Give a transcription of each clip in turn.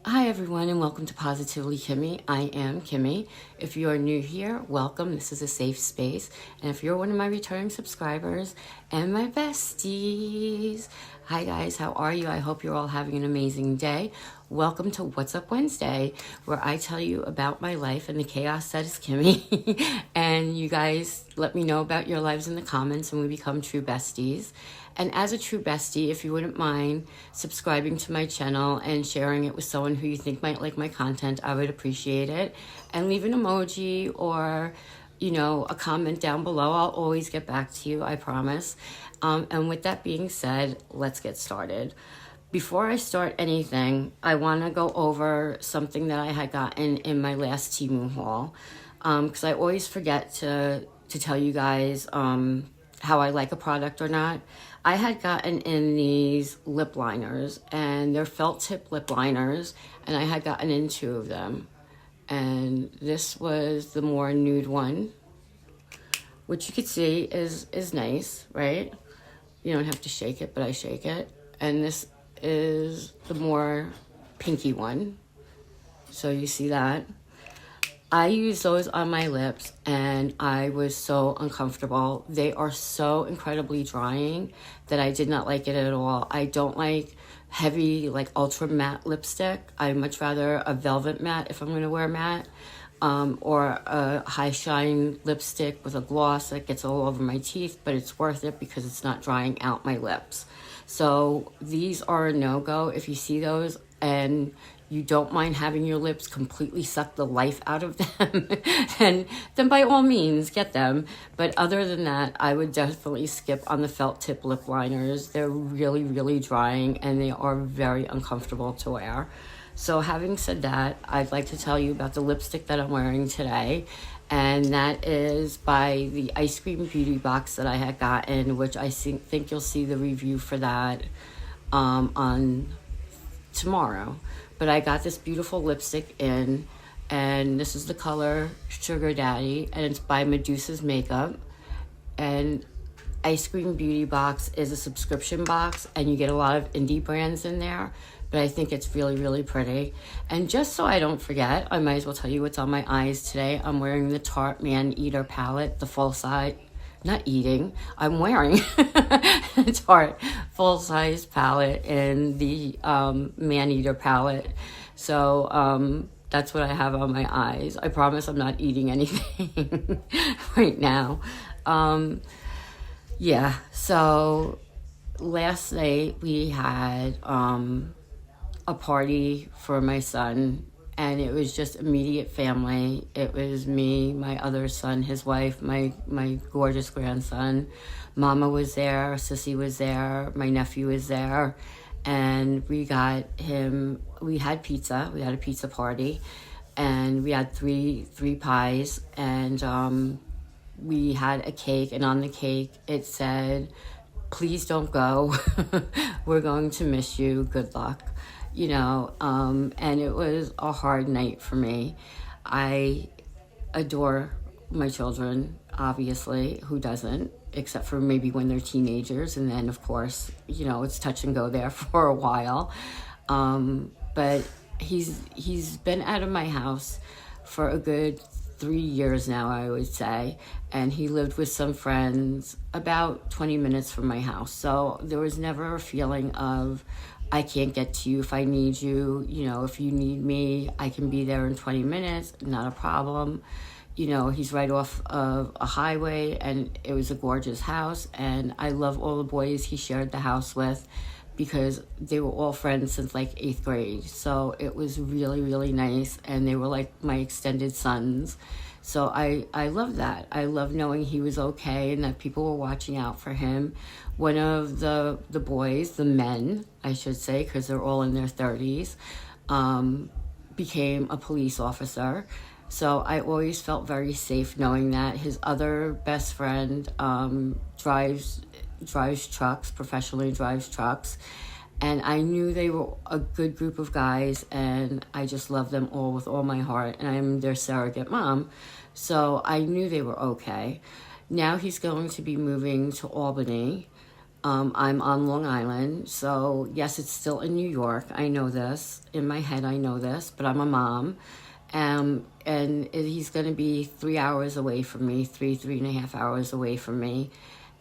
Hi everyone and welcome to Positively Kimmie. I am Kimmie. If you are new here, welcome. This is a safe space. And if you're one of my returning subscribers and my besties, hi guys, how are you? I hope you're all having an amazing day. Welcome to What's Up Wednesday, where I tell you about my life and the chaos that is Kimmie. And you guys let me know about your lives in the comments and we become true besties. And as a true bestie, if you wouldn't mind subscribing to my channel and sharing it with someone who you think might like my content, I would appreciate it. And leave an emoji or, a comment down below. I'll always get back to you, I promise. And with that being said, let's get started. Before I start anything, I want to go over something that I had gotten in my last Temu haul. Because I always forget to tell you guys how I like a product or not. I had gotten in these lip liners, and they're felt tip lip liners, and I had gotten in 2 of them. And this was the more nude one, which you could see is nice, right? You don't have to shake it, but I shake it. And this is the more pinky one. So you see that. I use those on my lips and I was so uncomfortable. They are so incredibly drying that I did not like it at all. I don't like heavy, like ultra matte lipstick. I much rather a velvet matte if I'm going to wear matte, or a high shine lipstick with a gloss that gets all over my teeth, but it's worth it because it's not drying out my lips. So these are a no-go. If you see those and you don't mind having your lips completely suck the life out of them, then by all means get them. But other than that, I would definitely skip on the felt tip lip liners. They're really, really drying and they are very uncomfortable to wear. So having said that, I'd like to tell you about the lipstick that I'm wearing today. And that is by the Ice Cream Beauty box that I had gotten, which I think you'll see the review for that on tomorrow. But I got this beautiful lipstick in, and this is the color Sugar Daddy, and it's by Medusa's Makeup. And Ice Cream Beauty box is a subscription box, and you get a lot of indie brands in there, but I think it's really, really pretty. And just so I don't forget, I might as well tell you what's on my eyes today. I'm wearing the Tarte Man Eater palette, the full size. Not eating, I'm wearing a Tarte full-size palette in the Man-Eater palette. So that's what I have on my eyes. I promise I'm not eating anything right now. Yeah, so last night we had a party for my son. And it was just immediate family. It was me, my other son, his wife, my gorgeous grandson. Mama was there, Sissy was there, my nephew was there. And we had pizza. We had a pizza party. And we had three pies. And we had a cake. And on the cake, it said, "Please don't go. We're going to miss you. Good luck." And it was a hard night for me. I adore my children, obviously, who doesn't, except for maybe when they're teenagers. And then, of course, it's touch and go there for a while. But he's been out of my house for a good 3 years now, I would say. And he lived with some friends about 20 minutes from my house. So there was never a feeling of, I can't get to you if I need you. If you need me, I can be there in 20 minutes, not a problem. He's right off of a highway, and it was a gorgeous house. And I love all the boys he shared the house with because they were all friends since like 8th grade. So it was really, really nice. And they were like my extended sons. So I love that. I love knowing he was okay and that people were watching out for him. One of the boys, the men, I should say, because they're all in their 30s, became a police officer. So I always felt very safe knowing that. His other best friend drives trucks, professionally drives trucks. And I knew they were a good group of guys, and I just love them all with all my heart. And I'm their surrogate mom. So I knew they were okay. Now he's going to be moving to Albany. I'm on Long Island, so yes, it's still in New York. I know this. In my head, I know this, but I'm a mom. And he's going to be 3 hours away from me, 3.5 hours away from me.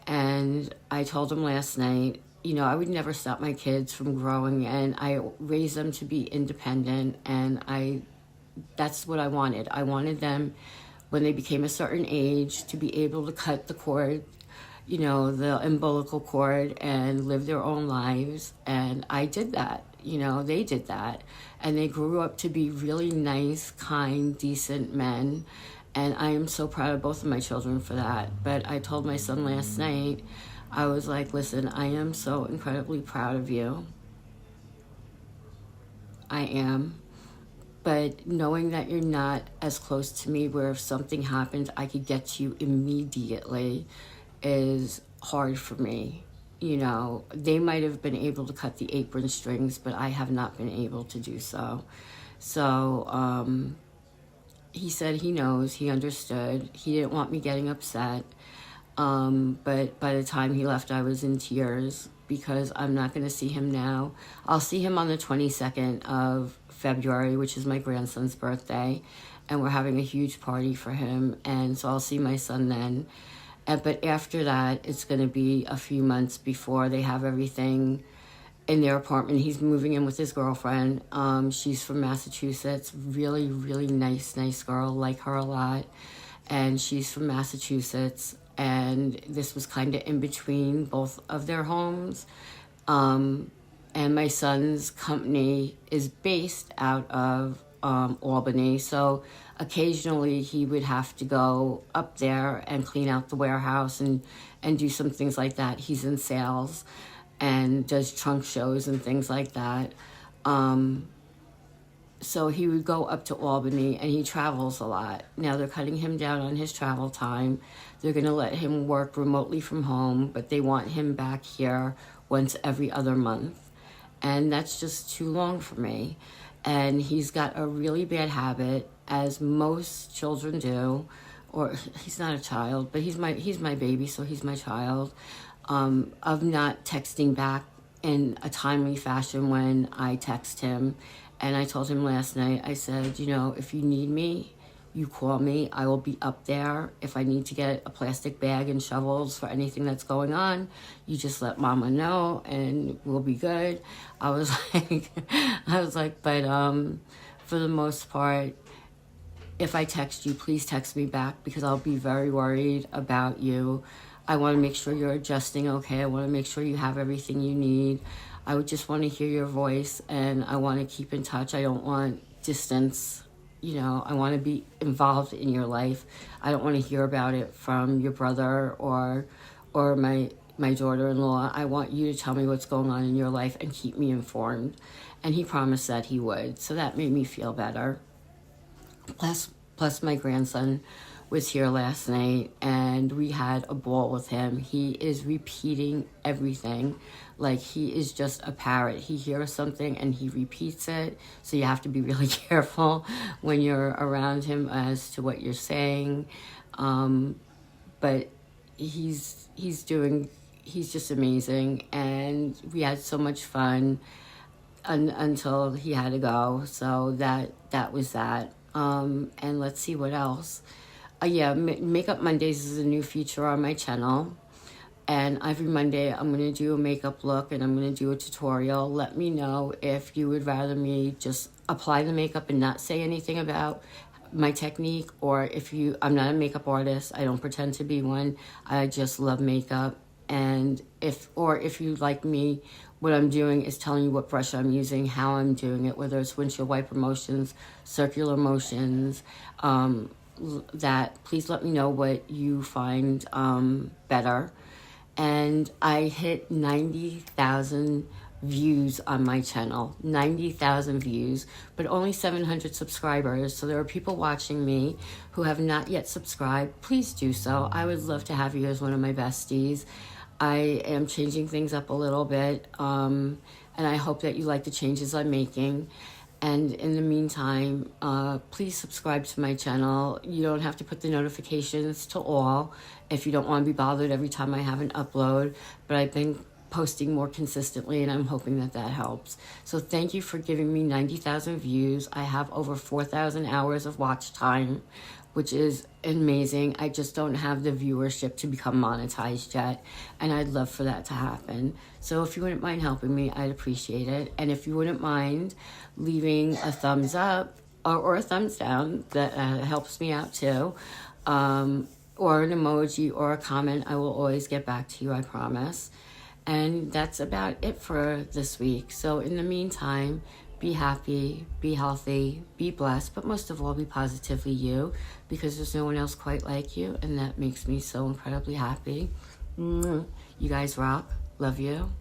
And I told him last night, I would never stop my kids from growing, and I raised them to be independent, and that's what I wanted. I wanted them, when they became a certain age, to be able to cut the cord, the umbilical cord, and live their own lives. And I did that. They did that. And they grew up to be really nice, kind, decent men. And I am so proud of both of my children for that. But I told my son last night, I was like, listen, I am so incredibly proud of you. I am. But knowing that you're not as close to me, where if something happens, I could get to you immediately, is hard for me. They might have been able to cut the apron strings, but I have not been able to do so. So he said he knows, he understood. He didn't want me getting upset. But by the time he left, I was in tears, because I'm not going to see him now. I'll see him on the 22nd of February, which is my grandson's birthday, and we're having a huge party for him, and so I'll see my son then. But after that, it's going to be a few months before they have everything in their apartment. He's moving in with his girlfriend. She's from Massachusetts. Really, really nice girl. Like her a lot. And she's from Massachusetts. And this was kind of in between both of their homes. And my son's company is based out of Albany. So occasionally he would have to go up there and clean out the warehouse and do some things like that. He's in sales and does trunk shows and things like that. So he would go up to Albany, and he travels a lot. Now they're cutting him down on his travel time. They're going to let him work remotely from home, but they want him back here once every other month. And that's just too long for me. And he's got a really bad habit, as most children do, or he's not a child, but he's my baby, so he's my child, of not texting back in a timely fashion when I text him. And I told him last night, I said, if you need me, you call me. I will be up there. If I need to get a plastic bag and shovels for anything that's going on, you just let mama know and we'll be good. I was like, but for the most part, if I text you, please text me back, because I'll be very worried about you. I want to make sure you're adjusting okay. I want to make sure you have everything you need. I would just want to hear your voice, and I want to keep in touch. I don't want distance. I want to be involved in your life. I don't want to hear about it from your brother or my daughter-in-law. I want you to tell me what's going on in your life and keep me informed. And he promised that he would, so that made me feel better. Plus my grandson was here last night, and we had a ball with him. He is repeating everything. Like, he is just a parrot. He hears something and he repeats it. So you have to be really careful when you're around him as to what you're saying. But he's just amazing. And we had so much fun until he had to go. So that was that. And let's see what else. Makeup Mondays is a new feature on my channel. And every Monday, I'm going to do a makeup look, and I'm going to do a tutorial. Let me know if you would rather me just apply the makeup and not say anything about my technique, or I'm not a makeup artist. I don't pretend to be one. I just love makeup. And if you like me, what I'm doing is telling you what brush I'm using, how I'm doing it, whether it's windshield wiper motions, circular motions, that please let me know what you find better. And I hit 90,000 views on my channel, 90,000 views, but only 700 subscribers. So there are people watching me who have not yet subscribed. Please do so. I would love to have you as one of my besties. I am changing things up a little bit, and I hope that you like the changes I'm making. And in the meantime, please subscribe to my channel. You don't have to put the notifications to all if you don't want to be bothered every time I have an upload. But I've been posting more consistently, and I'm hoping that that helps. So thank you for giving me 90,000 views. I have over 4,000 hours of watch time, which is amazing. I just don't have the viewership to become monetized yet, and I'd love for that to happen. So if you wouldn't mind helping me, I'd appreciate it. And if you wouldn't mind leaving a thumbs up or a thumbs down, that helps me out too, or an emoji or a comment, I will always get back to you, I promise. And that's about it for this week. So in the meantime, be happy, be healthy, be blessed, but most of all, be positively you, because there's no one else quite like you, and that makes me so incredibly happy. You guys rock. Love you.